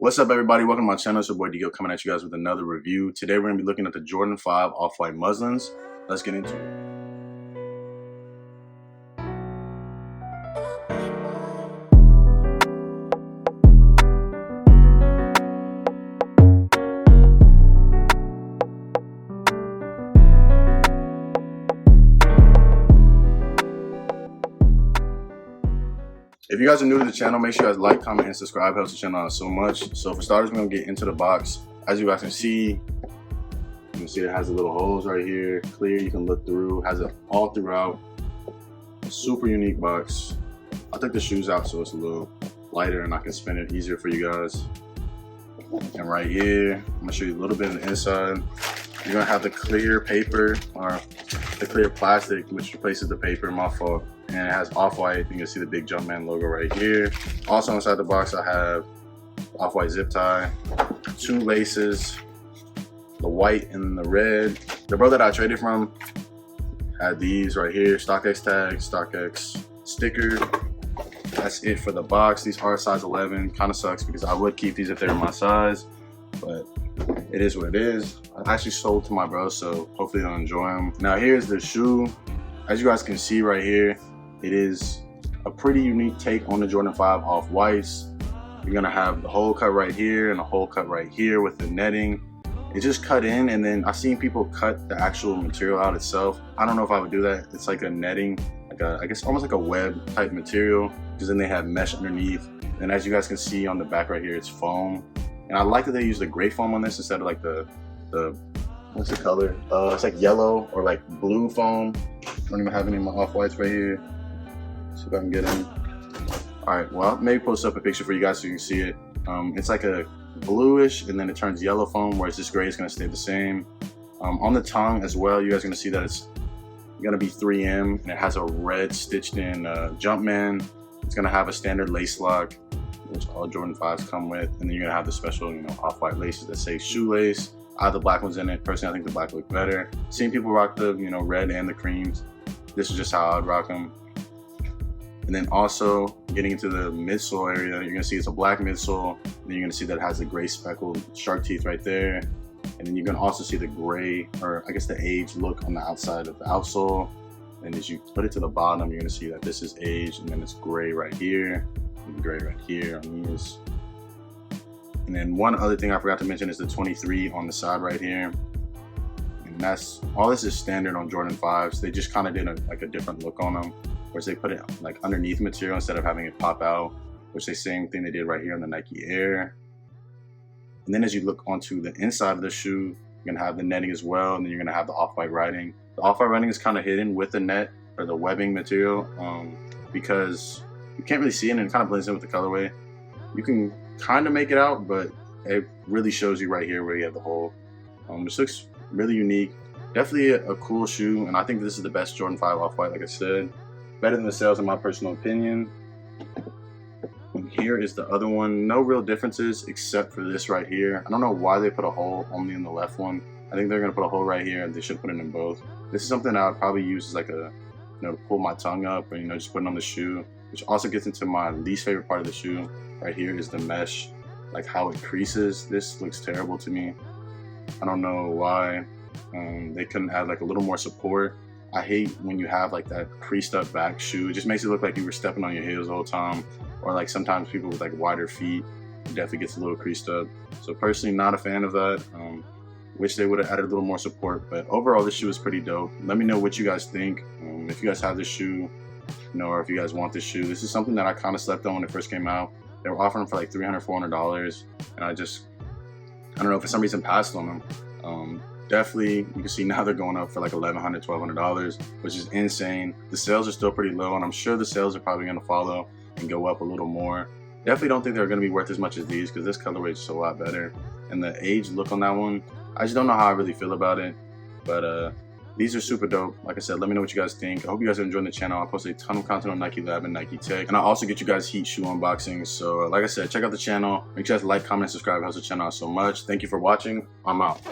What's up, everybody? Welcome to my channel. It's your boy Digo coming at you guys with another review. Today we're going to be looking at the Jordan 5 Off-White Muslins. Let's get into it. If you guys are new to the channel, make sure you guys like, comment, and subscribe. It helps the channel out so much. So for starters, we're going to get into the box. As you guys can see, it has the little holes right here. Clear, you can look through. Has it all throughout. A super unique box. I took the shoes out so it's a little lighter and I can spin it easier for you guys. And right here, I'm going to show you a little bit of the inside. You're going to have the clear paper, or the clear plastic, which replaces the paper, my fault. And it has Off-White. You can see the big Jumpman logo right here. Also inside the box, I have Off-White zip tie, 2 laces, the white and the red. The bro that I traded from had these right here, StockX tag, StockX sticker. That's it for the box. These are size 11. Kind of sucks because I would keep these if they were my size, but it is what it is. I actually sold to my bro, so hopefully he'll enjoy them. Now here's the shoe. As you guys can see right here, it is a pretty unique take on the Jordan 5 Off-Whites. You're gonna have the hole cut right here and a hole cut right here with the netting. It just cut in, and then I've seen people cut the actual material out itself. I don't know if I would do that. It's like a netting, like a, I guess almost like a web type material, because then they have mesh underneath. And as you guys can see on the back right here, it's foam. And I like that they use the gray foam on this instead of like the what's the color? It's like yellow or like blue foam. I don't even have any of my Off-Whites right here. See if I can get them. All right, well, I'll maybe post up a picture for you guys so you can see it. It's like a bluish, and then it turns yellow foam, whereas this gray is gonna stay the same. On the tongue as well, you guys are gonna see that it's gonna be 3M, and it has a red stitched in Jumpman. It's gonna have a standard lace lock, which all Jordan 5s come with, and then you're gonna have the special, Off-White laces that say shoelace. I have the black ones in it. Personally, I think the black look better. Seeing people rock the, red and the creams. This is just how I'd rock them. And then also getting into the midsole area, you're gonna see it's a black midsole. And then you're gonna see that it has the gray speckled shark teeth right there. And then you're gonna also see the gray, or I guess the age look on the outside of the outsole. And as you put it to the bottom, you're gonna see that this is aged, and then it's gray right here, and gray right here on these. And then one other thing I forgot to mention is the 23 on the side right here. And that's, all this is standard on Jordan 5s. They just kind of did a different look on them, whereas they put it like underneath material instead of having it pop out, which the same thing they did right here on the Nike Air. And then as you look onto the inside of the shoe, you're gonna have the netting as well, and then you're gonna have the Off-White writing. The Off-White writing is kind of hidden with the net, or the webbing material, because you can't really see it, and it kind of blends in with the colorway. You can kind of make it out, but it really shows you right here where you have the hole. This looks really unique. Definitely a cool shoe, and I think this is the best Jordan 5 Off-White, like I said. Better than the sales in my personal opinion. And here is the other one. No real differences except for this right here. I don't know why they put a hole only in the left one. I think they're gonna put a hole right here, and they should put it in both. This is something I would probably use as like a, to pull my tongue up, or just put it on the shoe. Which also gets into my least favorite part of the shoe. Right here is the mesh, like how it creases. This looks terrible to me. I don't know why. They couldn't add like a little more support. I hate when you have like that creased up back shoe. It just makes it look like you were stepping on your heels the whole time. Or like sometimes people with like wider feet, it definitely gets a little creased up. So personally, not a fan of that. Wish they would have added a little more support, but overall this shoe is pretty dope. Let me know what you guys think. If you guys have this shoe, or if you guys want this shoe. This is something that I kind of slept on when it first came out. They were offering for like $300, $400, and I don't know, for some reason passed on them. Definitely, you can see now they're going up for like $1,100, $1,200, which is insane. The sales are still pretty low, and I'm sure the sales are probably going to follow and go up a little more. Definitely don't think they're going to be worth as much as these, because this colorway is just a lot better. And the age look on that one, I just don't know how I really feel about it. But these are super dope. Like I said, let me know what you guys think. I hope you guys are enjoying the channel. I post a ton of content on Nike Lab and Nike Tech. And I also get you guys Heat shoe unboxings. So like I said, check out the channel. Make sure you guys like, comment, and subscribe. It helps the channel out so much. Thank you for watching. I'm out.